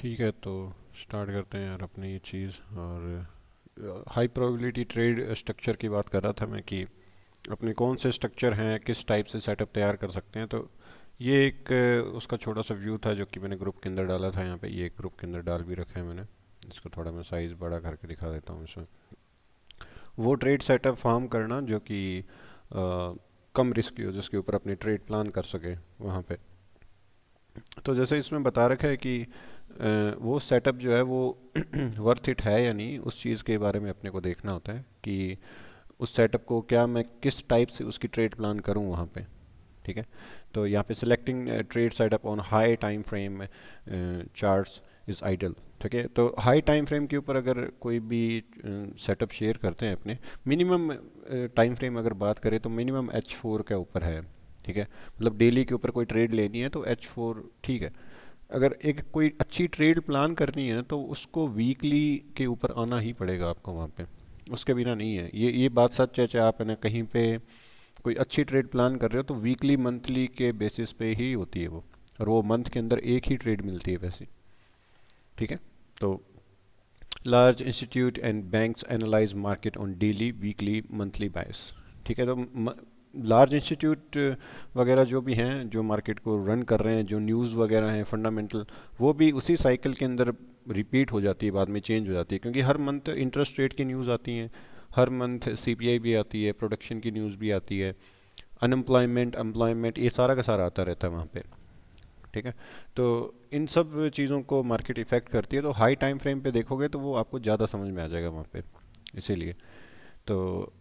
ठीक है, तो स्टार्ट करते हैं यार अपनी ये चीज़। और हाई प्रोबेबिलिटी ट्रेड स्ट्रक्चर की बात कर रहा था मैं कि अपने कौन से स्ट्रक्चर हैं, किस टाइप से सेटअप तैयार कर सकते हैं। तो ये एक उसका छोटा सा व्यू था जो कि मैंने ग्रुप के अंदर डाला था। यहाँ पे ये ग्रुप के अंदर डाल भी रखा है मैंने। इसको थोड़ा मैं साइज़ बड़ा करके दिखा देता हूँ इसमें। वो ट्रेड सेटअप फॉर्म करना जो कि कम रिस्क हो, जिसके ऊपर अपनी ट्रेड प्लान कर सके वहाँ पे। तो जैसे इसमें बता रखा है कि वो सेटअप जो है वो वर्थ इट है या नहीं, उस चीज़ के बारे में अपने को देखना होता है कि उस सेटअप को क्या मैं किस टाइप से उसकी ट्रेड प्लान करूं वहाँ पे। ठीक है। तो यहाँ पे selecting trade setup on high time frame charts is ideal. ठीक है, तो हाई टाइम फ्रेम के ऊपर अगर कोई भी सेटअप शेयर करते हैं अपने, मिनिमम टाइम फ्रेम अगर बात करें तो मिनिमम H4 के ऊपर है। ठीक है, मतलब डेली के ऊपर कोई ट्रेड लेनी है तो H4 ठीक है। अगर एक कोई अच्छी ट्रेड प्लान करनी है तो उसको वीकली के ऊपर आना ही पड़ेगा आपको वहाँ पे, उसके बिना नहीं है। ये बात सच है, चाहे आप है ना कहीं पे कोई अच्छी ट्रेड प्लान कर रहे हो तो वीकली मंथली के बेसिस पे ही होती है वो। और वो मंथ के अंदर एक ही ट्रेड मिलती है वैसे। ठीक है। तो large institute and banks analyse market on daily weekly monthly bias. ठीक है, तो लार्ज इंस्टीट्यूट वगैरह जो भी हैं, जो मार्केट को रन कर रहे हैं, जो न्यूज़ वगैरह हैं फंडामेंटल, वो भी उसी साइकिल के अंदर रिपीट हो जाती है, बाद में चेंज हो जाती है, क्योंकि हर मंथ इंटरेस्ट रेट की न्यूज़ आती हैं, हर मंथ सीपीआई भी आती है, प्रोडक्शन की न्यूज़ भी आती है, अनएम्प्लॉयमेंट एम्प्लॉयमेंट, ये सारा का सारा आता रहता है वहाँ पे। ठीक है। तो इन सब चीज़ों को मार्केट इफेक्ट करती है, तो हाई टाइम फ्रेम पे देखोगे तो वो आपको ज़्यादा समझ में आ जाएगा वहाँ पे। इसीलिए तो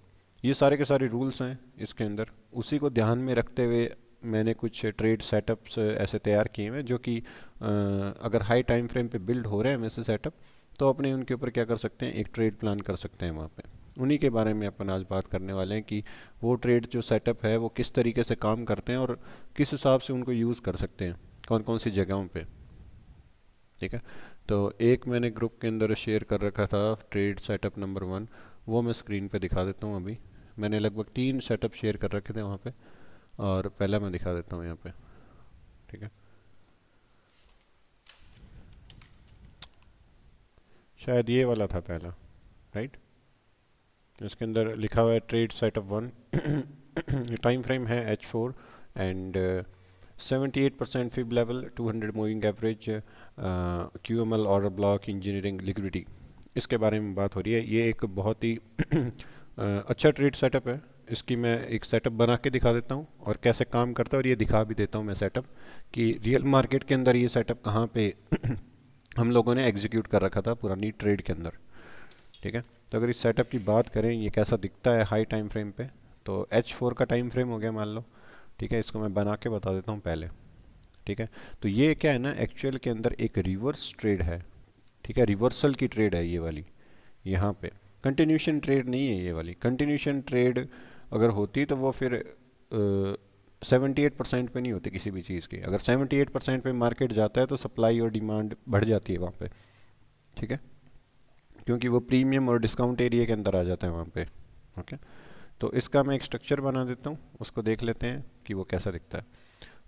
ये सारे के सारे रूल्स हैं इसके अंदर, उसी को ध्यान में रखते हुए मैंने कुछ ट्रेड सेटअप्स ऐसे तैयार किए हुए हैं जो कि अगर हाई टाइम फ्रेम पे बिल्ड हो रहे हैं वैसे सेटअप, तो अपने उनके ऊपर क्या कर सकते हैं, एक ट्रेड प्लान कर सकते हैं वहाँ पे। उन्हीं के बारे में अपन आज बात करने वाले हैं कि वो ट्रेड जो सेटअप है वो किस तरीके से काम करते हैं और किस हिसाब से उनको यूज़ कर सकते हैं कौन कौन सी जगहों पे। ठीक है। तो एक मैंने ग्रुप के अंदर शेयर कर रखा था ट्रेड सेटअप नंबर 1, वो मैं स्क्रीन पे दिखा देता हूँ अभी। मैंने लगभग 3 सेटअप शेयर कर रखे थे वहाँ पे, और पहला मैं दिखा देता हूँ यहाँ पे। ठीक है, शायद ये वाला था पहला, राइट। इसके अंदर लिखा हुआ है ट्रेड सेटअप 1। टाइम फ्रेम है H4 and 78% fib level, 200 moving average, QML order block, engineering liquidity, इसके बारे में बात हो रही है। ये एक बहुत ही अच्छा ट्रेड सेटअप है। इसकी मैं एक सेटअप बना के दिखा देता हूँ और कैसे काम करता है, और ये दिखा भी देता हूँ मैं सेटअप कि रियल मार्केट के अंदर ये सेटअप कहाँ पे हम लोगों ने एग्जीक्यूट कर रखा था पुरानी ट्रेड के अंदर। ठीक है। तो अगर इस सेटअप की बात करें ये कैसा दिखता है हाई टाइम फ्रेम पे, तो H4 का टाइम फ्रेम हो गया मान लो। ठीक है, इसको मैं बना के बता देता हूँ पहले। ठीक है, तो ये क्या है ना, एक्चुअल के अंदर एक रिवर्स ट्रेड है। ठीक है, रिवर्सल की ट्रेड है ये वाली यहाँ पे। कंटिन्यूशन ट्रेड नहीं है ये वाली। कंटिन्यूशन ट्रेड अगर होती तो वो फिर 78% पे नहीं होती किसी भी चीज़ की। अगर 78% पे मार्केट जाता है तो सप्लाई और डिमांड बढ़ जाती है वहाँ पे। ठीक है, क्योंकि वो प्रीमियम और डिस्काउंट एरिया के अंदर आ जाता है वहाँ पे। ओके, तो इसका मैं एक स्ट्रक्चर बना देता हूँ, उसको देख लेते हैं कि वो कैसा दिखता है।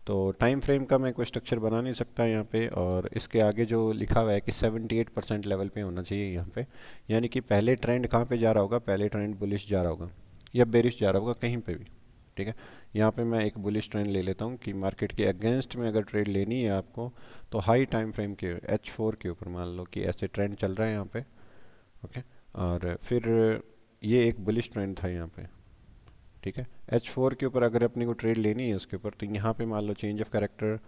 तो टाइम फ्रेम का मैं कोई स्ट्रक्चर बना नहीं सकता यहाँ पे, और इसके आगे जो लिखा हुआ है कि 78% लेवल पे होना चाहिए यहाँ पे, यानी कि पहले ट्रेंड कहाँ पे जा रहा होगा, पहले ट्रेंड बुलिश जा रहा होगा या बेरिश जा रहा होगा कहीं पे भी। ठीक है, यहाँ पे मैं एक बुलिश ट्रेंड ले लेता हूँ कि मार्केट के अगेंस्ट में अगर ट्रेड लेनी है आपको, तो हाई टाइम फ्रेम के H4 के ऊपर मान लो कि ऐसे ट्रेंड चल रहा है यहाँ पे। ओके, और फिर ये एक बुलिश ट्रेंड था यहाँ पे। ठीक है, H4 के ऊपर अगर अपने को ट्रेड लेनी है उसके ऊपर, तो यहाँ पे मान लो change of character,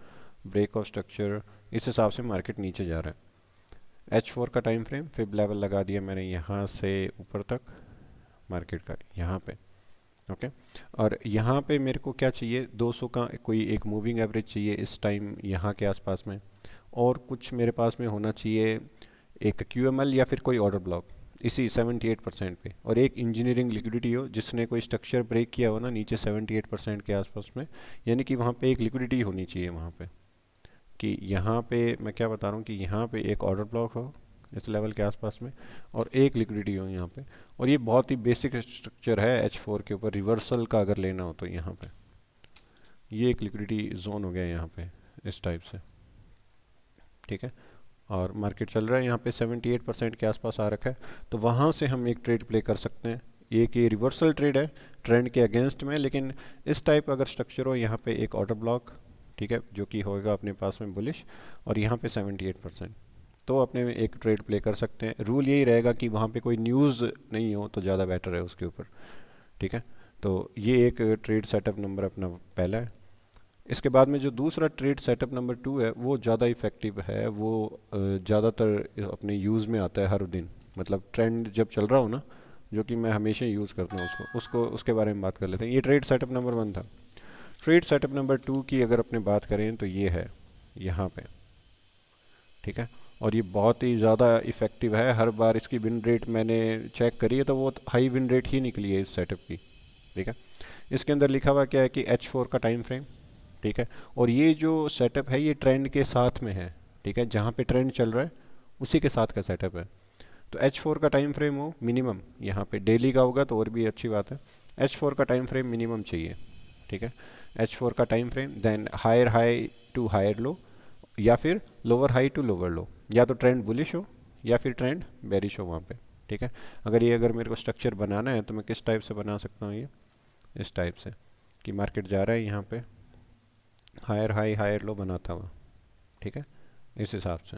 break of structure, इस हिसाब से मार्केट नीचे जा रहा है। H4 का टाइम फ्रेम फिब लेवल लगा दिया मैंने यहाँ से ऊपर तक मार्केट का यहाँ पे। ओके, और यहाँ पे मेरे को क्या चाहिए, 200 का कोई एक मूविंग एवरेज चाहिए इस टाइम यहाँ के आसपास में, और कुछ मेरे पास में होना चाहिए एक QML या फिर कोई ऑर्डर ब्लॉक इसी 78% पे, और एक इंजीनियरिंग लिक्विडिटी हो जिसने कोई स्ट्रक्चर ब्रेक किया हो ना नीचे 78% के आसपास में, यानी कि वहाँ पे एक लिक्विडिटी होनी चाहिए वहाँ पे। कि यहाँ पे मैं क्या बता रहा हूँ कि यहाँ पे एक ऑर्डर ब्लॉक हो इस लेवल के आसपास में, और एक लिक्विडिटी हो यहाँ पे। और ये बहुत ही बेसिक स्ट्रक्चर है H4 के ऊपर, रिवर्सल का अगर लेना हो तो यहाँ पे ये एक लिक्विडिटी जोन हो गया यहाँ पे इस टाइप से। ठीक है, और मार्केट चल रहा है यहाँ पे 78% के आसपास आ रखा है, तो वहाँ से हम एक ट्रेड प्ले कर सकते हैं। एक ये रिवर्सल ट्रेड है ट्रेंड के अगेंस्ट में, लेकिन इस टाइप अगर स्ट्रक्चर हो, यहाँ पे एक ऑर्डर ब्लॉक, ठीक है, जो कि होएगा अपने पास में बुलिश, और यहाँ पे 78%, तो अपने एक ट्रेड प्ले कर सकते हैं। रूल यही रहेगा कि वहाँ पे कोई न्यूज़ नहीं हो तो ज़्यादा बेटर है उसके ऊपर, ठीक है। तो ये एक ट्रेड सेटअप नंबर अपना पहला है। इसके बाद में जो दूसरा ट्रेड सेटअप नंबर 2 है वो ज़्यादा इफ़ेक्टिव है, वो ज़्यादातर अपने यूज़ में आता है हर दिन, मतलब ट्रेंड जब चल रहा हो ना, जो कि मैं हमेशा यूज़ करता हूँ उसको उसके बारे में बात कर लेते हैं। ये ट्रेड सेटअप नंबर 1 था। ट्रेड सेटअप नंबर 2 की अगर अपने बात करें तो ये है यहाँ पे, ठीक है। और ये बहुत ही ज़्यादा इफ़ेक्टिव है, हर बार इसकी विन रेट मैंने चेक करी है तो वो हाई विन रेट ही निकली है इस सेटअप की, ठीक है। इसके अंदर लिखा हुआ क्या है कि H4 का टाइम फ्रेम, ठीक है, और ये जो सेटअप है ये ट्रेंड के साथ में है, ठीक है, जहाँ पे ट्रेंड चल रहा है उसी के साथ का सेटअप है। तो H4 का टाइम फ्रेम हो मिनिमम, यहाँ पे डेली का होगा तो और भी अच्छी बात है, H4 का टाइम फ्रेम मिनिमम चाहिए, ठीक है। H4 का time frame, then higher high to higher low, या फिर lower high to lower low, या तो ट्रेंड बुलिश हो या फिर ट्रेंड बेरिश हो वहाँ पे, ठीक है। अगर मेरे को स्ट्रक्चर बनाना है तो मैं किस टाइप से बना सकता हूँ, ये इस टाइप से कि मार्केट जा रहा है यहाँ पे हायर हाई हायर लो बनाता हुआ, ठीक है, इस हिसाब से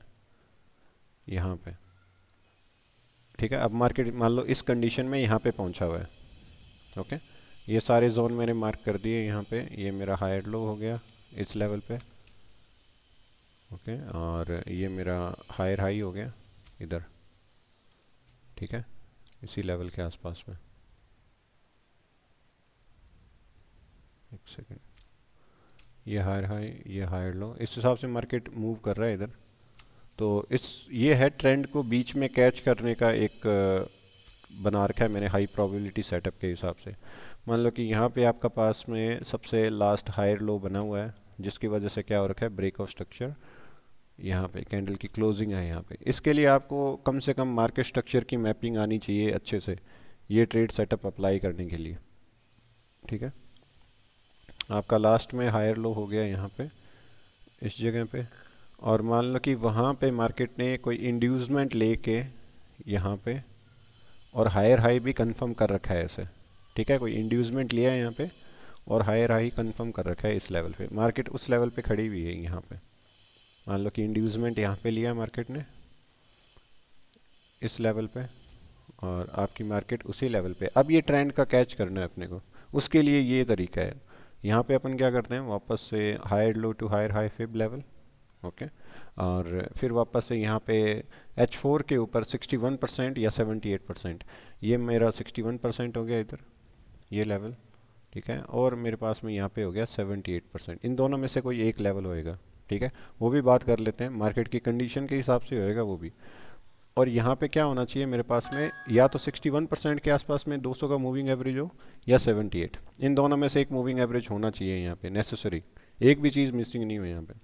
यहाँ पे, ठीक है। अब मार्केट मान लो इस कंडीशन में यहाँ पे पहुँचा हुआ है, ओके। ये सारे जोन मैंने मार्क कर दिए यहाँ पे, ये मेरा हायर लो हो गया इस लेवल पे, ओके, और ये मेरा हायर हाई हो गया इधर, ठीक है, इसी लेवल के आसपास में। एक सेकेंड, ये हायर हाई ये हायर लो, इस हिसाब से मार्केट मूव कर रहा है इधर। तो इस ये है ट्रेंड को बीच में कैच करने का एक बना रखा है मैंने हाई प्रोबेबिलिटी सेटअप के हिसाब से। मान लो कि यहाँ पे आपका पास में सबसे लास्ट हायर लो बना हुआ है, जिसकी वजह से क्या हो रखा है, ब्रेक ऑफ स्ट्रक्चर, यहाँ पे कैंडल की क्लोजिंग है यहाँ पे। इसके लिए आपको कम से कम मार्केट स्ट्रक्चर की मैपिंग आनी चाहिए अच्छे से, ये ट्रेड सेटअप अप्लाई करने के लिए, ठीक है। आपका लास्ट में हायर लो हो गया यहाँ पे इस जगह पे, और मान लो कि वहाँ पे मार्केट ने कोई इंड्यूसमेंट लेके यहाँ पे और हायर हाई भी कंफर्म कर रखा है ऐसे, ठीक है, कोई इंड्यूसमेंट लिया है यहाँ पे और हायर हाई कंफर्म कर रखा है इस लेवल पे, मार्केट उस लेवल पे खड़ी हुई है यहाँ पे। मान लो कि इंड्यूसमेंट यहाँ पे लिया मार्केट ने इस लेवल पे, और आपकी मार्केट उसी लेवल पे। अब ये ट्रेंड का कैच करना है अपने को, उसके लिए ये तरीका है। यहाँ पे अपन क्या करते हैं, वापस से higher low to higher high fib level, okay, और फिर वापस से यहाँ पे H4 के ऊपर 61% या 78%, ये मेरा 61% हो गया इधर ये लेवल, ठीक है, और मेरे पास में यहाँ पे हो गया 78%। इन दोनों में से कोई एक लेवल होएगा, ठीक है, वो भी बात कर लेते हैं, मार्केट की कंडीशन के हिसाब से होएगा वो भी। और यहाँ पे क्या होना चाहिए मेरे पास में, या तो 61% के आसपास में 200 का मूविंग एवरेज हो, या 78, इन दोनों में से एक मूविंग एवरेज होना चाहिए यहाँ पे नेसेसरी, एक भी चीज़ मिसिंग नहीं हो यहाँ पे।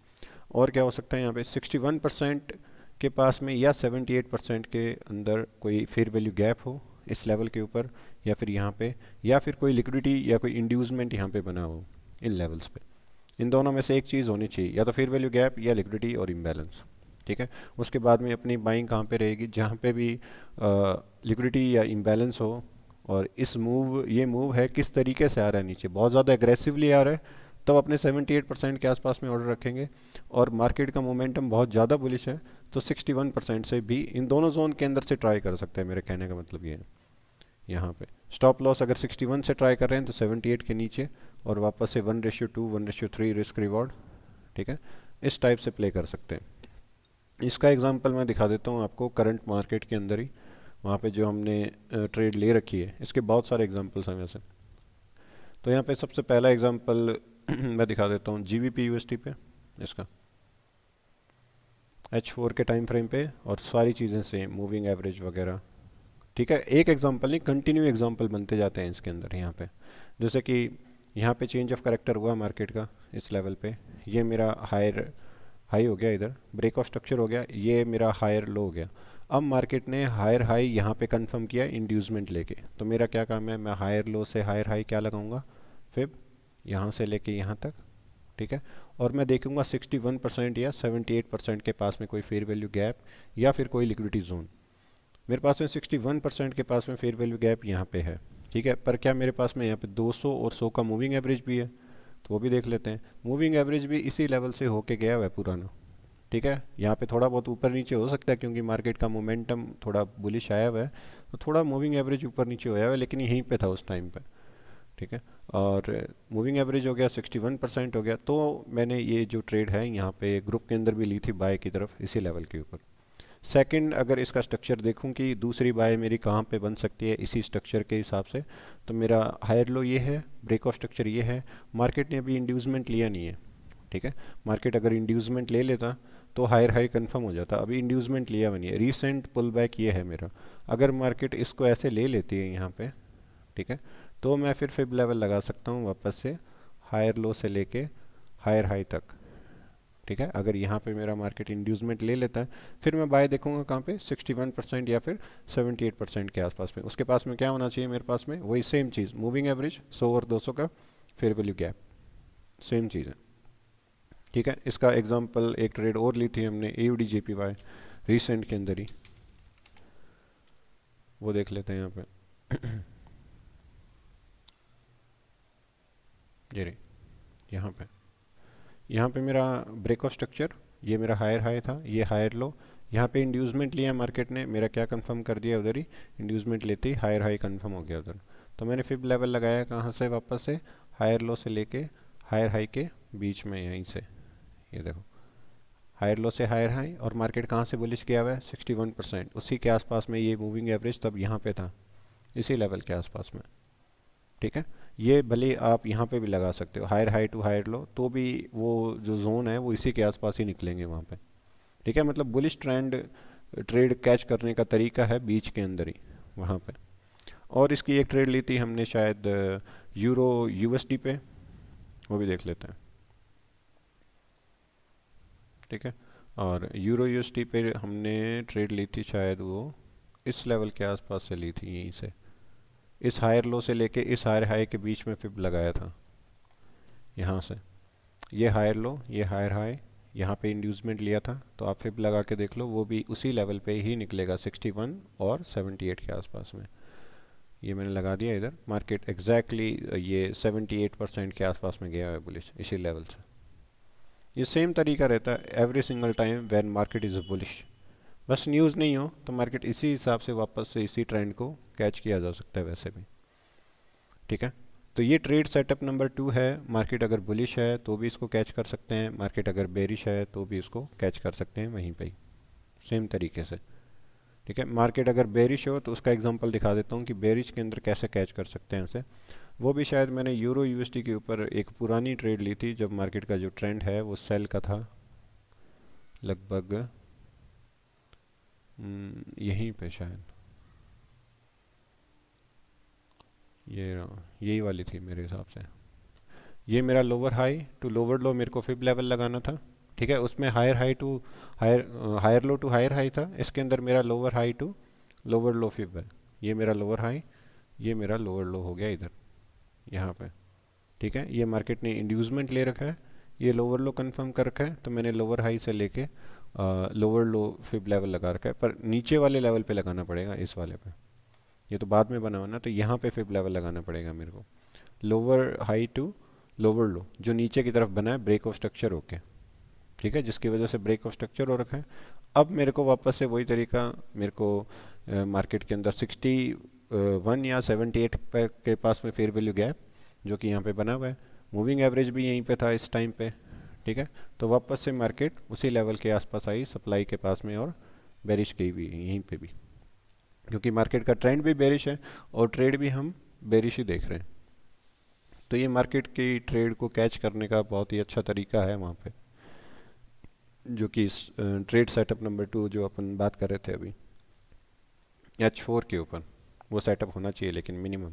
और क्या हो सकता है यहाँ पे 61% के पास में या 78% के अंदर कोई फेयर वैल्यू गैप हो इस लेवल के ऊपर, या फिर यहाँ पे, या फिर कोई लिक्विडिटी या कोई इंड्यूसमेंट यहाँ पे बना हो इन लेवल्स पे। इन दोनों में से एक चीज़ होनी चाहिए, या तो फेयर वैल्यू गैप या लिक्विडिटी और इम्बैलेंस, ठीक है। उसके बाद में अपनी बाइंग कहाँ पे रहेगी, जहाँ पे भी लिक्विडिटी या इम्बैलेंस हो, और ये मूव है किस तरीके से आ रहा है नीचे, बहुत ज़्यादा एग्रेसिवली आ रहा है तब अपने 78% के आसपास में ऑर्डर रखेंगे, और मार्केट का मोमेंटम बहुत ज़्यादा बुलिश है तो 61% से भी इन दोनों जोन के अंदर से ट्राई कर सकते हैं, मेरे कहने का मतलब ये है। यहाँ पे स्टॉप लॉस अगर 61 से ट्राई कर रहे हैं तो 78 के नीचे, और वापस से 1:2 1:3 रिस्क रिवॉर्ड, ठीक है, इस टाइप से प्ले कर सकते हैं। इसका एग्जांपल मैं दिखा देता हूँ आपको करंट मार्केट के अंदर ही, वहाँ पे जो हमने ट्रेड ले रखी है, इसके बहुत सारे एग्जांपल्स हैं वैसे। तो यहाँ पे सबसे पहला एग्जांपल मैं दिखा देता हूँ GBP USD पे, इसका H4 के टाइम फ्रेम पे, और सारी चीज़ें सेम मूविंग एवरेज वगैरह, ठीक है। एक एग्जांपल नहीं, कंटिन्यू एग्जांपल बनते जाते हैं इसके अंदर। यहाँ पे जैसे कि यहाँ पे चेंज ऑफ करेक्टर हुआ मार्केट का इस लेवल पे, ये मेरा हायर हाई हो गया, इधर ब्रेक ऑफ स्ट्रक्चर हो गया, ये मेरा हायर लो हो गया। अब मार्केट ने हायर हाई यहाँ पे कंफर्म किया इंड्यूसमेंट लेके, तो मेरा क्या काम है, मैं हायर लो से हायर हाई क्या लगाऊंगा, फिब, यहाँ से लेके यहाँ तक, ठीक है। और मैं देखूंगा 61% या 78% के पास में कोई फेयर वैल्यू गैप या फिर कोई लिक्विडिटी जोन। मेरे पास में 61% के पास में फेयर वैल्यू गैप यहाँ पे है, ठीक है। पर क्या मेरे पास में यहाँ पे 200 और 100 का मूविंग एवरेज भी है, तो वो भी देख लेते हैं। मूविंग एवरेज भी इसी लेवल से होके गया हुआ है पुराना, ठीक है। यहाँ पे थोड़ा बहुत ऊपर नीचे हो सकता है क्योंकि मार्केट का मोमेंटम थोड़ा बुलिश आया हुआ है, तो थोड़ा मूविंग एवरेज ऊपर नीचे होया हुआ है, लेकिन यहीं पे था उस टाइम पे, ठीक है। और मूविंग एवरेज हो गया, 61% हो गया। तो मैंने ये जो ट्रेड है यहाँ पे ग्रुप के अंदर भी ली थी बाय की तरफ इसी लेवल के ऊपर। सेकंड, अगर इसका स्ट्रक्चर देखूं कि दूसरी बाय मेरी कहाँ पे बन सकती है इसी स्ट्रक्चर के हिसाब से, तो मेरा हायर लो ये है, ब्रेक ऑफ स्ट्रक्चर ये है। मार्केट ने अभी इंड्यूसमेंट लिया नहीं है, ठीक है। मार्केट अगर इंड्यूसमेंट ले लेता तो हायर हाई कंफर्म हो जाता, अभी इंड्यूसमेंट लिया हुआ नहीं है, रीसेंट पुल बैक ये है मेरा। अगर मार्केट इसको ऐसे ले लेती है यहाँ पे, ठीक है, तो मैं फिर फिब लेवल लगा सकता हूँ वापस से हायर लो से लेके हायर हाई तक, ठीक है। अगर यहाँ पे मेरा मार्केट इंड्यूसमेंट ले लेता है, फिर मैं बाय देखूंगा कहाँ पे, 61% या फिर 78% के आसपास में। उसके पास में क्या होना चाहिए, मेरे पास में वही सेम चीज़, मूविंग एवरेज 100 और 200 का फेयर वैल्यू गैप, सेम चीज़ है, ठीक है। इसका एग्जांपल एक ट्रेड और ली थी हमने AUD JPY रिसेंट के अंदर ही, वो देख लेते हैं यहाँ पे। ये रही, यहाँ पे मेरा ब्रेक ऑफ स्ट्रक्चर, ये मेरा हायर हाई था, ये हायर लो। यहाँ पे इंड्यूसमेंट लिया मार्केट ने, मेरा क्या कंफर्म कर दिया उधर ही, इंड्यूसमेंट लेते ही हायर हाई कंफर्म हो गया उधर। तो मैंने फिब लेवल लगाया कहाँ से, वापस से हायर लो से लेके हायर हाई के बीच में, यहीं से, ये देखो हायर लो से हायर हाई। और मार्केट कहाँ से बुलिश किया हुआ है, 61%, उसी के आसपास में ये मूविंग एवरेज तब यहाँ पे था, इसी लेवल के आसपास में, ठीक है। ये भले आप यहाँ पे भी लगा सकते हो, higher high to higher low, तो भी वो जो जोन है वो इसी के आसपास ही निकलेंगे वहाँ पे, ठीक है। मतलब बुलिश ट्रेंड ट्रेड कैच करने का तरीका है बीच के अंदर ही वहाँ पे। और इसकी एक ट्रेड ली थी हमने शायद यूरो USD पे, वो भी देख लेते हैं, ठीक है। और यूरो USD पे हमने ट्रेड ली थी शायद वो इस लेवल के आसपास से ली थी, यहीं से इस हायर लो से लेके इस हायर हाई के बीच में फिब लगाया था यहाँ से। ये हायर लो, ये हायर हाई, यहाँ पे इंड्यूसमेंट लिया था, तो आप फिब लगा के देख लो, वो भी उसी लेवल पे ही निकलेगा, 61 और 78 के आसपास में। ये मैंने लगा दिया इधर, मार्केट एग्जैक्टली ये 78% के आसपास में गया है बुलिश इसी लेवल से। ये सेम तरीका रहता है every single time when market is bullish. बस न्यूज़ नहीं हो तो मार्केट इसी हिसाब से वापस से इसी ट्रेंड को कैच किया जा सकता है वैसे भी, ठीक है। तो ये ट्रेड सेटअप नंबर 2 है। मार्केट अगर बुलिश है तो भी इसको कैच कर सकते हैं, मार्केट अगर बेरिश है तो भी इसको कैच कर सकते हैं वहीं पे ही, सेम तरीके से, ठीक है। मार्केट अगर बेरिश हो तो उसका एग्जांपल दिखा देता हूँ कि बेरिश के अंदर कैसे कैच कर सकते हैं उसे। वो भी शायद मैंने यूरो USD के ऊपर एक पुरानी ट्रेड ली थी जब मार्केट का जो ट्रेंड है वो सेल का था, लगभग यहीं पे शायद, ये यही वाली थी मेरे हिसाब से। ये मेरा lower high to lower low मेरे को फिब लेवल लगाना था, ठीक है। उसमें higher high to higher higher low to higher high था, इसके अंदर मेरा lower high to lower low fib है। ये मेरा लोअर हाई, ये मेरा लोअर लो हो गया इधर यहाँ पे, ठीक है। ये मार्केट ने इंड्यूसमेंट ले रखा है, ये लोअर लो कंफर्म कर रखा है, तो मैंने लोअर हाई से लेके लोअर लो फिब लेवल लगा रखा है, पर नीचे वाले लेवल पे लगाना पड़ेगा, इस वाले पे। ये तो बाद में बना हुआ ना, तो यहाँ पे फिब लेवल लगाना पड़ेगा मेरे को, lower high to lower low जो नीचे की तरफ बना है ब्रेक ऑफ स्ट्रक्चर होके, ठीक है, जिसकी वजह से ब्रेक ऑफ स्ट्रक्चर हो रखा है। अब मेरे को वापस से वही तरीका, मेरे को मार्केट के अंदर 61 या 78 के पास में फेयर वैल्यू गैप जो कि यहाँ पे बना हुआ है, मूविंग एवरेज भी यहीं पे था इस टाइम पे, ठीक है। तो वापस से मार्केट उसी लेवल के आसपास आई सप्लाई के पास में, और बेरिश गई भी यहीं पे भी, क्योंकि मार्केट का ट्रेंड भी बेरिश है और ट्रेड भी हम बेरिश ही देख रहे हैं। तो ये मार्केट की ट्रेड को कैच करने का बहुत ही अच्छा तरीका है वहाँ पे, जो कि इस ट्रेड सेटअप नंबर 2 जो अपन बात कर रहे थे अभी H4 के ऊपर, वो सेटअप होना चाहिए लेकिन मिनिमम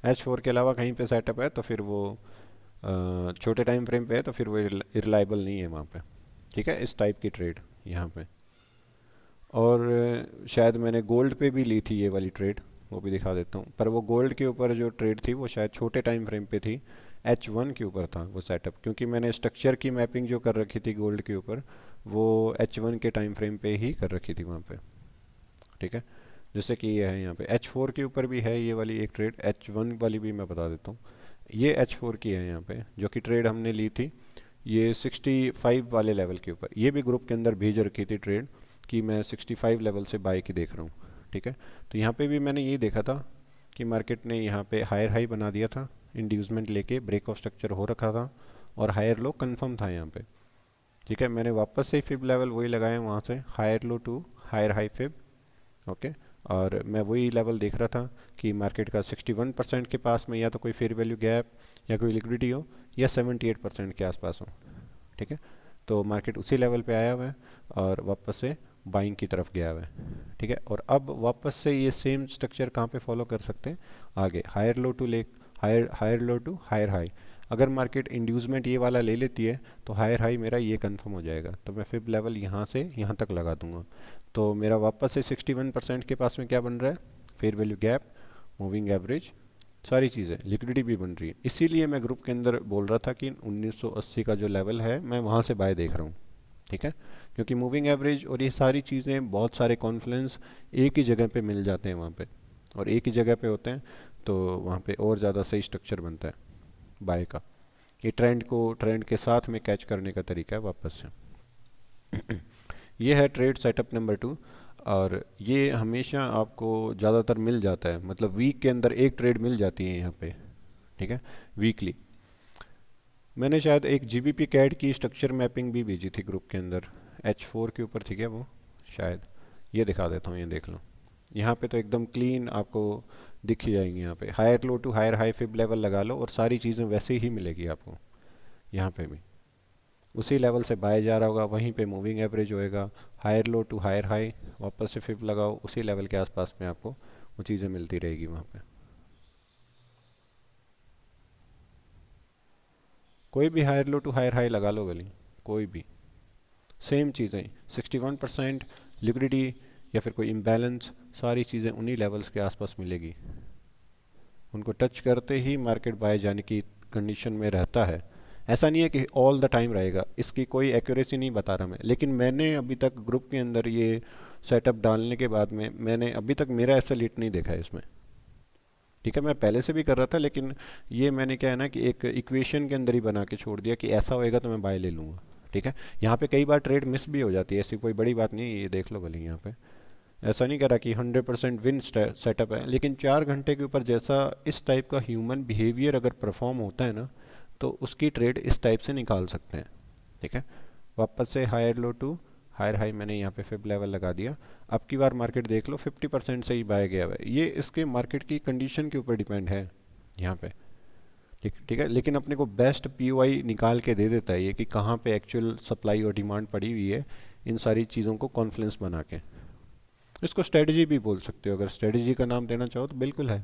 H4 के अलावा कहीं पे सेटअप है तो फिर वो छोटे टाइम फ्रेम पे है तो फिर वो रिलायबल नहीं है वहाँ पे, ठीक है, इस टाइप की ट्रेड यहाँ पे। और शायद मैंने गोल्ड पे भी ली थी ये वाली ट्रेड, वो भी दिखा देता हूँ। पर वो गोल्ड के ऊपर जो ट्रेड थी वो शायद छोटे टाइम फ्रेम पे थी, H1 के ऊपर था वो सेटअप, क्योंकि मैंने स्ट्रक्चर की मैपिंग जो कर रखी थी गोल्ड के ऊपर वो H1 के टाइम फ्रेम पे ही कर रखी थी वहाँ पे। ठीक है, जैसे कि ये है यहाँ पे H4 के ऊपर भी है ये वाली एक ट्रेड, H1 वाली भी मैं बता देता हूँ। ये H4 की है यहाँ पे जो कि ट्रेड हमने ली थी, ये 65 वाले लेवल के ऊपर। ये भी ग्रुप के अंदर भेज रखी थी ट्रेड कि मैं 65 लेवल से बाय की देख रहा हूँ। ठीक है, तो यहाँ पे भी मैंने ये देखा था कि मार्केट ने यहाँ पे हायर हाई बना दिया था, इंड्यूसमेंट लेके ब्रेक ऑफ स्ट्रक्चर हो रखा था और हायर लो कंफर्म था यहाँ पे। ठीक है, मैंने वापस से फिब लेवल वही लगाए वहाँ से, higher low to higher high fib. Okay, और मैं वही लेवल देख रहा था कि मार्केट का 61% के पास में या तो कोई फेयर वैल्यू गैप या कोई लिक्विडिटी हो, या 78% के आसपास हो। ठीक है, तो मार्केट उसी लेवल पे आया हुआ है और वापस से बाइंग की तरफ गया हुआ है। ठीक है, और अब वापस से ये सेम स्ट्रक्चर कहाँ पे फॉलो कर सकते हैं, आगे हायर लो टू ले, higher higher low to higher high. अगर मार्केट इंड्यूसमेंट ये वाला ले लेती है तो हायर हाई मेरा ये कंफर्म हो जाएगा, तो मैं फिब लेवल यहाँ से यहाँ तक लगा दूंगा। तो मेरा वापस से 61% के पास में क्या बन रहा है, fair value gap, moving average, सारी चीज़ें, लिक्विडिटी भी बन रही है। इसीलिए मैं ग्रुप के अंदर बोल रहा था कि 1980 का जो लेवल है मैं वहाँ से बाय देख रहा हूँ। ठीक है, क्योंकि मूविंग एवरेज और ये सारी चीज़ें, बहुत सारे कॉन्फ्लुएंस एक ही जगह पे मिल जाते हैं वहाँ पे, और एक ही जगह पे होते हैं, तो वहाँ पे और ज़्यादा सही स्ट्रक्चर बनता है बाय का। ये ट्रेंड के साथ में कैच करने का तरीका है वापस से। ये है ट्रेड सेटअप नंबर 2, और ये हमेशा आपको ज़्यादातर मिल जाता है, मतलब वीक के अंदर एक ट्रेड मिल जाती है यहाँ पे। ठीक है, वीकली। मैंने शायद एक जीबीपी कैड की स्ट्रक्चर मैपिंग भी भेजी थी ग्रुप के अंदर, H4 के ऊपर थी क्या वो, शायद। ये दिखा देता हूँ, ये देख लो। यहाँ पे तो एकदम क्लीन आपको दिख ही जाएंगी। यहाँ पे higher low to higher high fib level लगा लो और सारी चीज़ें वैसे ही मिलेगी आपको। यहाँ पे भी उसी लेवल से बाय जा रहा होगा, वहीं पे मूविंग एवरेज होएगा, higher low to higher high, वापस से फिब लगाओ, उसी लेवल के आसपास में आपको वो चीज़ें मिलती रहेगी वहाँ पे। कोई भी higher low to higher high लगा लो गली, कोई भी सेम चीज़ें, 61% लिक्विडिटी या फिर कोई इम्बैलेंस, सारी चीज़ें उन्हीं लेवल्स के आसपास मिलेगी। उनको टच करते ही मार्केट बाय जाने की कंडीशन में रहता है। ऐसा नहीं है कि ऑल द टाइम रहेगा, इसकी कोई एक्यूरेसी नहीं बता रहा मैं, लेकिन मैंने अभी तक ग्रुप के अंदर ये सेटअप डालने के बाद में मैंने अभी तक मेरा ऐसा लीड नहीं देखा है इसमें। ठीक है, मैं पहले से भी कर रहा था, लेकिन ये मैंने क्या है ना कि एक इक्वेशन के अंदर ही बना के छोड़ दिया कि ऐसा होएगा तो मैं बाय ले लूँगा। ठीक है, यहाँ पे कई बार ट्रेड मिस भी हो जाती है, ऐसी कोई बड़ी बात नहीं है, ये देख लो भले यहाँ पे। ऐसा नहीं कह रहा कि 100% विन सेटअप है, लेकिन 4 घंटे के ऊपर जैसा इस टाइप का ह्यूमन बिहेवियर अगर परफॉर्म होता है ना, तो उसकी ट्रेड इस टाइप से निकाल सकते हैं। ठीक है, वापस से higher low to higher high मैंने यहाँ पे फिब लेवल लगा दिया। अब की बार मार्केट देख लो 50% से ही बाय गया हुआ है, ये इसके मार्केट की कंडीशन के ऊपर डिपेंड है यहाँ पे। ठीक ठीक है, लेकिन अपने को बेस्ट पीओआई निकाल के दे देता है ये कि कहाँ पे एक्चुअल सप्लाई और डिमांड पड़ी हुई है, इन सारी चीज़ों को कॉन्फ्लुएंस बना के। इसको स्ट्रेटजी भी बोल सकते हो, अगर स्ट्रेटजी का नाम देना चाहो तो बिल्कुल है।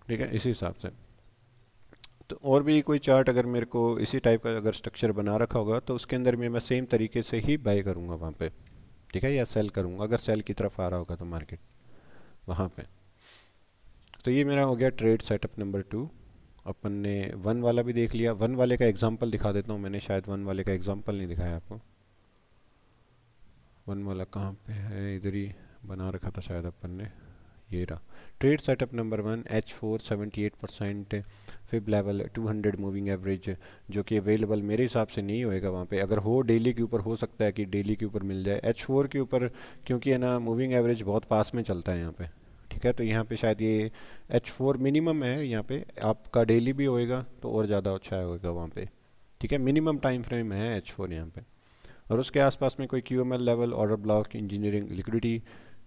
ठीक है, इसी हिसाब से। तो और भी कोई चार्ट अगर मेरे को इसी टाइप का अगर स्ट्रक्चर बना रखा होगा तो उसके अंदर भी मैं सेम तरीके से ही बाय करूँगा वहाँ पे। ठीक है, या सेल करूँगा अगर सेल की तरफ आ रहा होगा तो मार्केट वहाँ पे। तो ये मेरा हो गया ट्रेड सेटअप नंबर 2। अपन ने वन वाला भी देख लिया, वन वाले का एग्जांपल दिखा देता हूँ, मैंने शायद वन वाले का एग्जांपल नहीं दिखाया आपको। वन वाला कहाँ पे है, इधर ही बना रखा था शायद अपन ने, ये रहा। Trade setup number 1, H4 78% fib level 200 moving average, जो कि अवेलेबल मेरे हिसाब से नहीं होएगा वहाँ पे। अगर हो डेली के ऊपर हो सकता है कि डेली के ऊपर मिल जाए H4 के ऊपर, क्योंकि है ना मूविंग एवरेज बहुत पास में चलता है यहाँ पे। ठीक है, तो यहाँ पे शायद ये H4 मिनिमम है, यहाँ पे आपका डेली भी होएगा तो और ज़्यादा अच्छा होएगा वहाँ पे। ठीक है, मिनिमम टाइम फ्रेम है H4 यहाँ पे। और उसके आसपास में कोई QML level, order block, engineering, liquidity,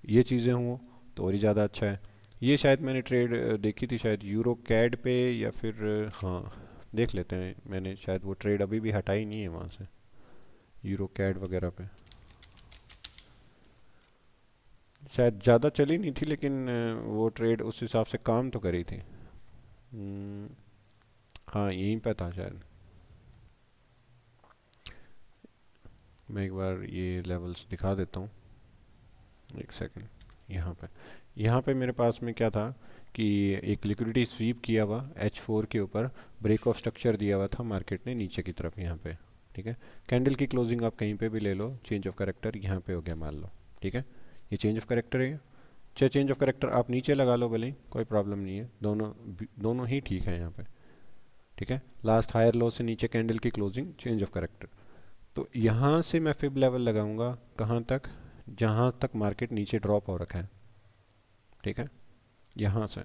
ये चीज़ें हों तो और ही ज़्यादा अच्छा है। ये शायद मैंने ट्रेड देखी थी शायद यूरो कैड पे, या फिर हाँ, देख लेते हैं। मैंने शायद वो ट्रेड अभी भी हटाई नहीं है वहाँ से, यूरो कैड वगैरह पे। शायद ज़्यादा चली नहीं थी, लेकिन वो ट्रेड उस हिसाब से काम तो करी थी। हम्म, हाँ, यहीं पे था शायद। मैं एक बार ये लेवल्स दिखा देता हूँ, एक सेकंड। यहाँ पे यहाँ पे मेरे पास में क्या था कि एक लिक्विडिटी स्वीप किया हुआ H4 के ऊपर, ब्रेक ऑफ स्ट्रक्चर दिया हुआ था मार्केट ने नीचे की तरफ यहाँ पे। ठीक है, कैंडल की क्लोजिंग आप कहीं पे भी ले लो, चेंज ऑफ करेक्टर यहाँ पे हो गया मान लो। ठीक है, ये चेंज ऑफ करेक्टर है, चाहे चेंज ऑफ करेक्टर आप नीचे लगा लो भले ही, कोई प्रॉब्लम नहीं है, दोनों दोनों ही ठीक है यहाँ पे। ठीक है, लास्ट हायर लो से नीचे कैंडल की क्लोजिंग, चेंज ऑफ करेक्टर। तो यहाँ से मैं फिब लेवल लगाऊंगा कहाँ तक, जहाँ तक मार्केट नीचे ड्रॉप हो रखा है। ठीक है, यहाँ से,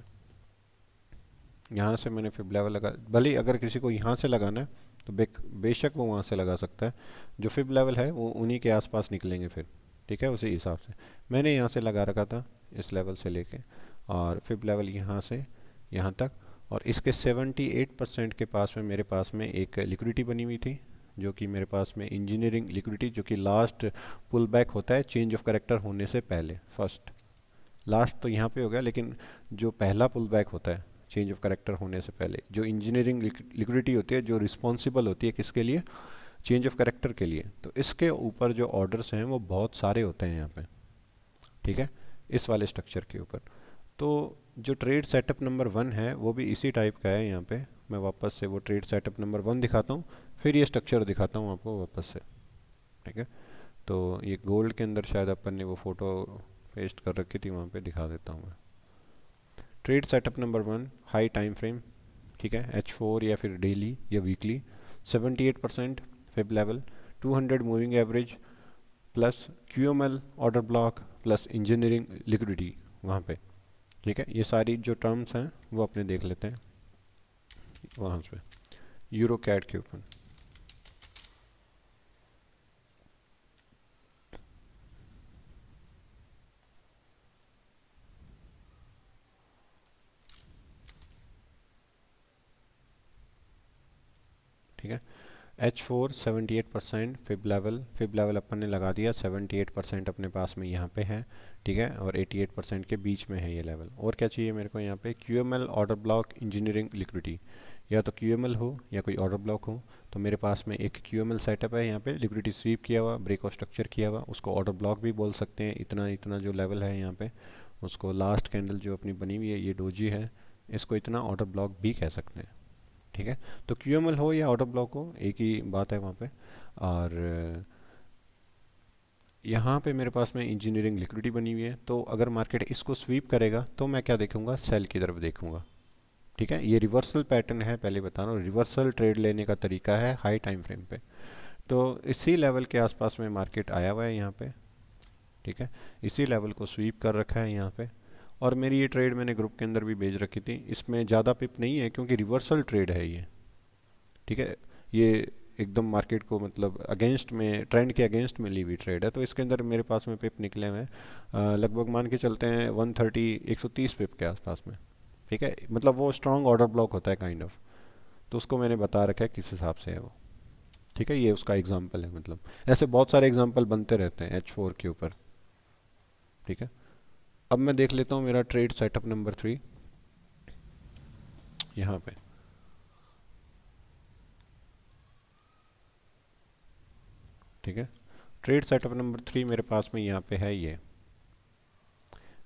यहाँ से मैंने फिब लेवल लगा, भले ही अगर किसी को यहाँ से लगाना है तो बेशक वो वहाँ से लगा सकता है। जो फिब लेवल है वो उन्हीं के आसपास निकलेंगे फिर। ठीक है, उसी हिसाब से मैंने यहाँ से लगा रखा था, इस लेवल से लेके, और फिब लेवल यहाँ से यहाँ तक। और इसके 78% के पास में मेरे पास में एक लिक्विडिटी बनी हुई थी, जो कि मेरे पास में इंजीनियरिंग लिक्विडिटी, जो कि लास्ट पुल बैक होता है चेंज ऑफ करेक्टर होने से पहले। फर्स्ट, लास्ट तो यहाँ पे हो गया, लेकिन जो पहला पुल बैक होता है चेंज ऑफ करेक्टर होने से पहले, जो इंजीनियरिंग लिक्विडिटी होती है, जो रिस्पॉन्सिबल होती है किसके लिए, चेंज ऑफ करेक्टर के लिए, तो इसके ऊपर जो ऑर्डर्स हैं वो बहुत सारे होते हैं यहाँ पे। ठीक है, इस वाले स्ट्रक्चर के ऊपर। तो जो ट्रेड सेटअप नंबर 1 है वो भी इसी टाइप का है। यहाँ पे मैं वापस से वो ट्रेड सेटअप नंबर 1 दिखाता हूँ, फिर ये स्ट्रक्चर दिखाता हूँ आपको वापस से। ठीक है, तो ये गोल्ड के अंदर शायद अपन ने वो फोटो पेस्ट कर रखी थी, वहाँ पे दिखा देता हूँ मैं। Trade setup number 1, high time frame. ठीक है, H4 या फिर डेली या weekly, 78% fib level, 200 moving average, plus QML order block, plus engineering liquidity वहाँ पे। ठीक है, ये सारी जो टर्म्स हैं वो अपने देख लेते हैं वहाँ पे, यूरो कैड के ऊपर। ठीक है, H4 78% फिब लेवल अपन ने लगा दिया, 78% अपने पास में यहाँ पे है। ठीक है, और 88% के बीच में है ये लेवल। और क्या चाहिए मेरे को यहाँ पे, QML order block, engineering liquidity, या तो QML हो या कोई ऑर्डर ब्लॉक हो। तो मेरे पास में एक QML सेटअप है यहाँ पे, लिक्विडिटी स्वीप किया हुआ, ब्रेक ऑफ स्ट्रक्चर किया हुआ, उसको ऑर्डर ब्लॉक भी बोल सकते हैं। इतना इतना जो लेवल है यहाँ पे, उसको लास्ट कैंडल जो अपनी बनी हुई है, ये डोजी है, इसको इतना ऑर्डर ब्लॉक भी कह सकते हैं। ठीक है, तो QML हो या ऑर्डर ब्लॉक हो, एक ही बात है वहाँ पे। और यहाँ पे मेरे पास में इंजीनियरिंग लिक्विडिटी बनी हुई है, तो अगर मार्केट इसको स्वीप करेगा तो मैं क्या देखूंगा, सेल की तरफ देखूंगा। ठीक है, ये रिवर्सल पैटर्न है, पहले बता रहा हूँ, रिवर्सल ट्रेड लेने का तरीका है हाई टाइम फ्रेम पे। तो इसी लेवल के आसपास में मार्केट आया हुआ है यहाँ पे। ठीक है, इसी लेवल को स्वीप कर रखा है यहाँ पे। और मेरी ये ट्रेड मैंने ग्रुप के अंदर भी भेज रखी थी, इसमें ज़्यादा पिप नहीं है क्योंकि रिवर्सल ट्रेड है ये। ठीक है, ये एकदम मार्केट को मतलब अगेंस्ट में, ट्रेंड के अगेंस्ट में ली हुई ट्रेड है, तो इसके अंदर मेरे पास में पिप निकले हुए हैं, लगभग मान के चलते हैं 130 130 पिप के आसपास में। ठीक है, मतलब वो स्ट्रांग ऑर्डर ब्लॉक होता है काइंड ऑफ, तो उसको मैंने बता रखा है किस हिसाब से है वो। ठीक है, ये उसका एग्जाम्पल है, मतलब ऐसे बहुत सारे एग्जाम्पल बनते रहते हैं H4 के ऊपर। ठीक है, अब मैं देख लेता हूँ मेरा ट्रेड सेटअप नंबर 3 यहाँ पे। ठीक है, ट्रेड सेटअप नंबर 3 मेरे पास में यहाँ पे है ये।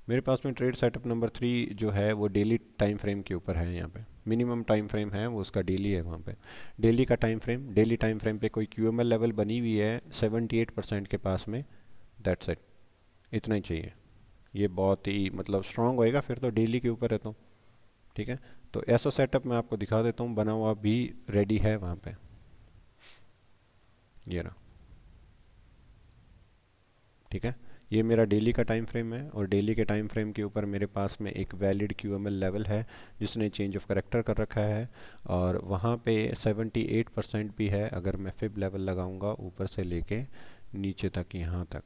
मेरे पास में ट्रेड सेटअप नंबर 3 जो है वो डेली टाइम फ्रेम के ऊपर है। यहाँ पे मिनिमम टाइम फ्रेम है वो उसका डेली है। वहाँ पे डेली का time frame, daily time frame पे कोई QML लेवल बनी हुई है 78% के पास में, दैट्स इट, इतना ही चाहिए। ये बहुत ही मतलब स्ट्रांग होएगा फिर तो डेली के ऊपर है तो। ठीक है, तो ऐसा सेटअप मैं आपको दिखा देता हूँ, बना हुआ भी रेडी है वहाँ पे, ये रहा। ठीक है, ये मेरा डेली का टाइम फ्रेम है, और डेली के टाइम फ्रेम के ऊपर मेरे पास में एक वैलिड QML लेवल है जिसने चेंज ऑफ करेक्टर कर रखा है, और वहाँ पे 78% भी है अगर मैं फिब लेवल लगाऊंगा ऊपर से लेके नीचे तक, यहाँ तक।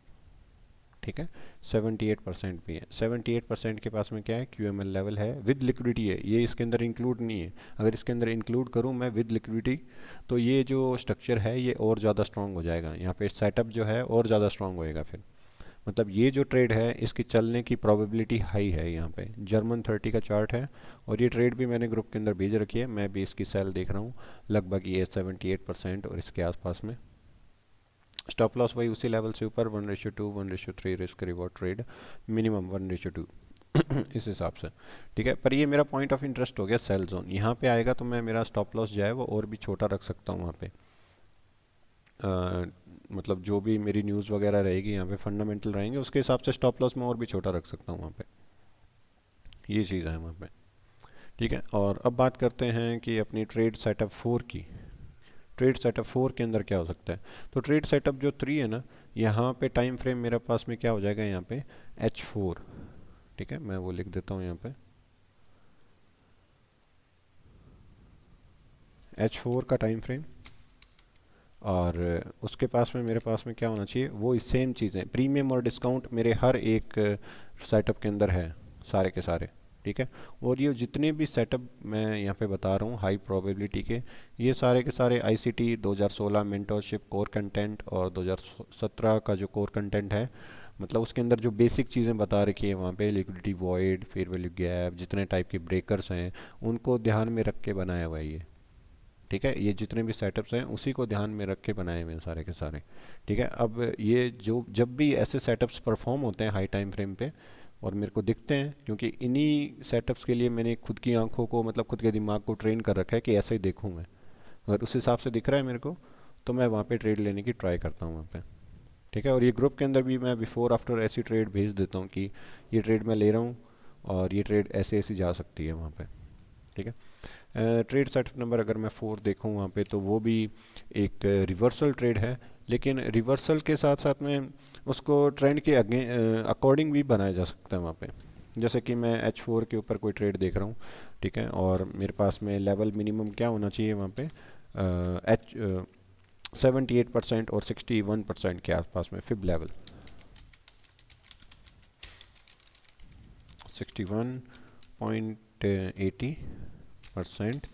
ठीक है, 78% भी है। 78% के पास में क्या है, QML लेवल है, विद लिक्विडिटी है, ये इसके अंदर इंक्लूड नहीं है। अगर इसके अंदर इंक्लूड करूँ मैं विद लिक्विडिटी, तो ये जो स्ट्रक्चर है ये और ज़्यादा स्ट्रांग हो जाएगा, यहाँ पे सेटअप जो है और ज़्यादा स्ट्रांग होएगा फिर। मतलब ये जो ट्रेड है इसकी चलने की प्रोबेबिलिटी हाई है। यहाँ पे जर्मन 30 का चार्ट है, और ये ट्रेड भी मैंने ग्रुप के अंदर भेज रखी है, मैं भी इसकी सेल देख रहा हूँ, लगभग ये 78% और इसके आसपास में। स्टॉप लॉस वही उसी लेवल से ऊपर, 1:2, 1:3 रिस्क रिवॉर्ड ट्रेड, मिनिमम 1:2। इस हिसाब से। ठीक है, पर ये मेरा पॉइंट ऑफ इंटरेस्ट हो गया सेल जोन। यहाँ पे आएगा तो मैं मेरा स्टॉप लॉस जो है वो और भी छोटा रख सकता हूँ वहाँ पे। मतलब जो भी मेरी न्यूज़ वगैरह रहेगी यहाँ पे, फंडामेंटल रहेंगे, उसके हिसाब से स्टॉप लॉस मैं और भी छोटा रख सकता हूँ वहाँ पे। ये चीज़ है वहाँ पे। ठीक है, और अब बात करते हैं कि अपनी ट्रेड सेटअप 4 की। ट्रेड सेटअप 4 के अंदर क्या हो सकता है? तो ट्रेड सेटअप जो 3 है ना, यहाँ पे टाइम फ्रेम मेरे पास में क्या हो जाएगा यहाँ पे, H4। ठीक है, मैं वो लिख देता हूँ यहाँ पे, H4 का टाइम फ्रेम। और उसके पास में मेरे पास में क्या होना चाहिए, वो सेम चीज़ें, प्रीमियम और डिस्काउंट मेरे हर एक सेटअप के अंदर है, सारे के सारे। ठीक है, और ये जितने भी सेटअप मैं यहाँ पे बता रहा हूँ हाई प्रोबेबिलिटी के, ये सारे के सारे आईसीटी 2016 मेंटरशिप कोर कंटेंट और 2017 का जो कोर कंटेंट है, मतलब उसके अंदर जो बेसिक चीज़ें बता रखी है वहाँ पे, liquidity void, fair value gap, जितने टाइप के ब्रेकर्स हैं, उनको ध्यान में रख के बनाया हुआ है ये। ठीक है, ये जितने भी सेटअप्स हैं उसी को ध्यान में रख के बनाए हुए हैं सारे के सारे। ठीक है, अब ये जो जब भी ऐसे सेटअप्स परफॉर्म होते हैं हाई टाइम फ्रेम पे और मेरे को दिखते हैं, क्योंकि इन्हीं सेटअप्स के लिए मैंने खुद की आंखों को, मतलब खुद के दिमाग को ट्रेन कर रखा है कि ऐसे ही देखूँ मैं। अगर उस हिसाब से दिख रहा है मेरे को, तो मैं वहाँ पे ट्रेड लेने की ट्राई करता हूँ वहाँ पे। ठीक है, और ये ग्रुप के अंदर भी मैं बिफोर आफ्टर ऐसी ट्रेड भेज देता हूँ कि ये ट्रेड मैं ले रहा हूँ और ये ट्रेड ऐसे ऐसी जा सकती है वहाँ पे। ठीक है, ट्रेड सेटअप नंबर अगर मैं 4 देखूँ वहाँ पे, तो वो भी एक रिवर्सल ट्रेड है, लेकिन रिवर्सल के साथ साथ में उसको ट्रेंड के अकॉर्डिंग भी बनाया जा सकता है वहाँ पे। जैसे कि मैं H4 के ऊपर कोई ट्रेड देख रहा हूँ, ठीक है, और मेरे पास में लेवल मिनिमम क्या होना चाहिए वहाँ पे, एच 78% और 61% के आसपास में फिब लेवल, 61.80%,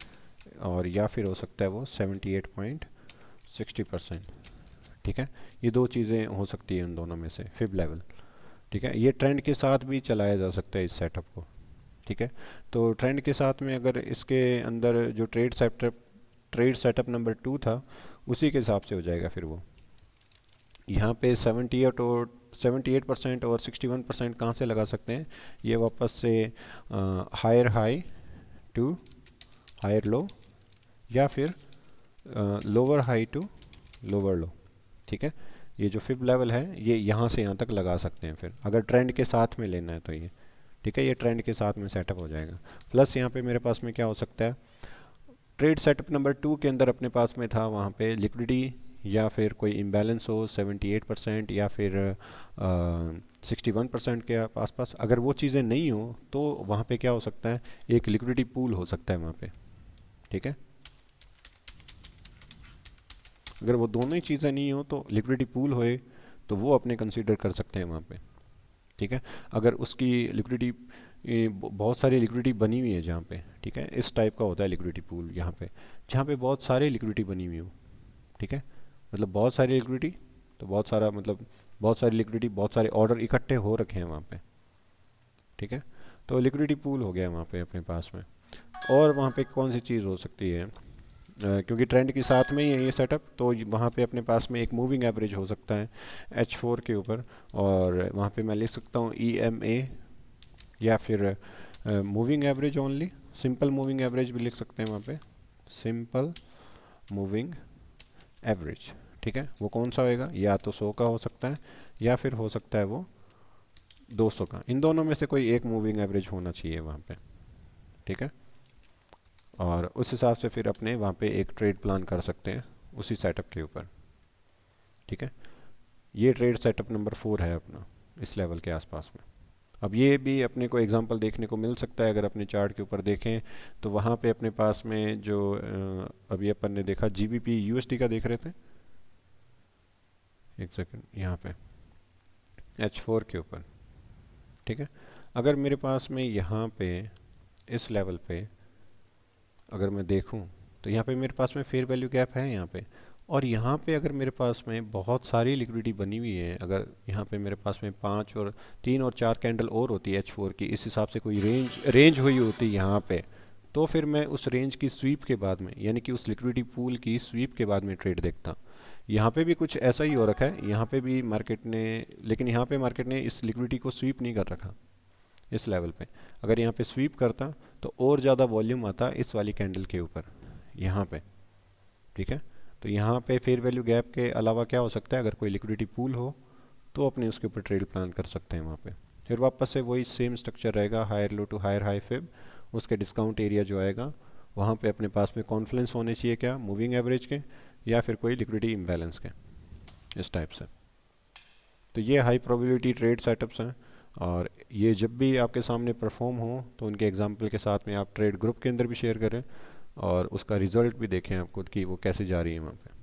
और या फिर हो सकता है वो 78.60%। ठीक है, ये दो चीज़ें हो सकती है उन दोनों में से, फिब लेवल। ठीक है, ये ट्रेंड के साथ भी चलाया जा सकता है इस सेटअप को। ठीक है, तो ट्रेंड के साथ में अगर इसके अंदर जो ट्रेड सेटअप नंबर 2 था, उसी के हिसाब से हो जाएगा फिर वो। यहाँ पे 78% और 61% कहाँ से लगा सकते हैं, ये वापस से higher high to higher low, या फिर lower high to lower low. ठीक है, ये जो फिब लेवल है ये यहाँ से यहाँ तक लगा सकते हैं फिर, अगर ट्रेंड के साथ में लेना है तो ये। ठीक है, ये ट्रेंड के साथ में सेटअप हो जाएगा। प्लस यहाँ पे मेरे पास में क्या हो सकता है, ट्रेड सेटअप नंबर 2 के अंदर अपने पास में था वहाँ पे लिक्विडिटी या फिर कोई इम्बैलेंस हो 78% या फिर 61% के आसपास, अगर वो चीज़ें नहीं हो तो वहाँ पे क्या हो सकता है, एक लिक्विडिटी पूल हो सकता है वहाँ पे। ठीक है, अगर वो दोनों ही चीज़ें नहीं हो तो लिक्विडिटी पूल होए तो वो अपने कंसीडर कर सकते हैं वहाँ पे। ठीक है, अगर उसकी लिक्विडिटी, बहुत सारी लिक्विडिटी बनी हुई है जहाँ पे, ठीक है, इस टाइप का होता है लिक्विडिटी पूल यहाँ पे, जहाँ पे बहुत सारी लिक्विडिटी बनी हुई हो। ठीक है, मतलब बहुत सारी लिक्विडिटी, तो बहुत सारा मतलब बहुत सारी लिक्विडिटी, बहुत सारे ऑर्डर इकट्ठे हो रखे हैं वहाँ पे। ठीक है, तो लिक्विडिटी पूल हो गया है वहाँ पे अपने पास में। और वहाँ पे कौन सी चीज़ हो सकती है, क्योंकि ट्रेंड के साथ में ही है ये सेटअप, तो वहाँ पे अपने पास में एक मूविंग एवरेज हो सकता है H4 के ऊपर, और वहाँ पे मैं लिख सकता हूँ EMA, या फिर moving average only, simple moving average भी लिख सकते हैं वहाँ पे, सिंपल मूविंग एवरेज। ठीक है, वो कौन सा होएगा, या तो 100 का हो सकता है या फिर हो सकता है वो 200 का, इन दोनों में से कोई एक मूविंग एवरेज होना चाहिए वहाँ पे। ठीक है, और उस हिसाब से फिर अपने वहाँ पे एक ट्रेड प्लान कर सकते हैं उसी सेटअप के ऊपर। ठीक है, ये ट्रेड सेटअप नंबर 4 है अपना, इस लेवल के आसपास में। अब ये भी अपने को एग्जांपल देखने को मिल सकता है, अगर अपने चार्ट के ऊपर देखें तो वहाँ पे अपने पास में जो अभी अपन ने देखा GBP USD का देख रहे थे, एक सेकंड, यहाँ पे H4 के ऊपर। ठीक है, अगर मेरे पास में यहाँ पे इस लेवल पे अगर मैं देखूं, तो यहाँ पे मेरे पास में फेयर वैल्यू गैप है यहाँ पे, और यहाँ पे अगर मेरे पास में बहुत सारी लिक्विडिटी बनी हुई है, अगर यहाँ पे मेरे पास में 3 और 4 कैंडल और होती है H4 की, इस हिसाब से कोई रेंज रेंज हुई होती यहाँ पे, तो फिर मैं उस रेंज की स्वीप के बाद में, यानी कि उस लिक्विडिटी पूल की स्वीप के बाद में ट्रेड देखता। यहाँ पे भी कुछ ऐसा ही हो रखा है, यहाँ पे भी मार्केट ने, लेकिन यहाँ पे मार्केट ने इस लिक्विडिटी को स्वीप नहीं कर रखा, इस लेवल पे। अगर यहाँ पे स्वीप करता तो और ज़्यादा वॉल्यूम आता इस वाली कैंडल के ऊपर यहाँ पे, ठीक है। तो यहाँ पे फेयर वैल्यू गैप के अलावा क्या हो सकता है, अगर कोई लिक्विडिटी पूल हो तो अपने उसके ऊपर ट्रेड प्लान कर सकते हैं वहाँ पे। फिर वापस से वही सेम स्ट्रक्चर रहेगा, higher low to higher high fib, उसके डिस्काउंट एरिया जो आएगा वहाँ पे अपने पास में कॉन्फ्लुएंस होने चाहिए, क्या मूविंग एवरेज के या फिर कोई लिक्विडिटी इम्बैलेंस के, इस टाइप से। तो ये हाई प्रोबेबिलिटी ट्रेड सेटअप्स हैं, और ये जब भी आपके सामने परफॉर्म हो तो उनके एग्जाम्पल के साथ में आप ट्रेड ग्रुप के अंदर भी शेयर करें और उसका रिजल्ट भी देखें आप खुद की वो कैसे जा रही है वहाँ पे।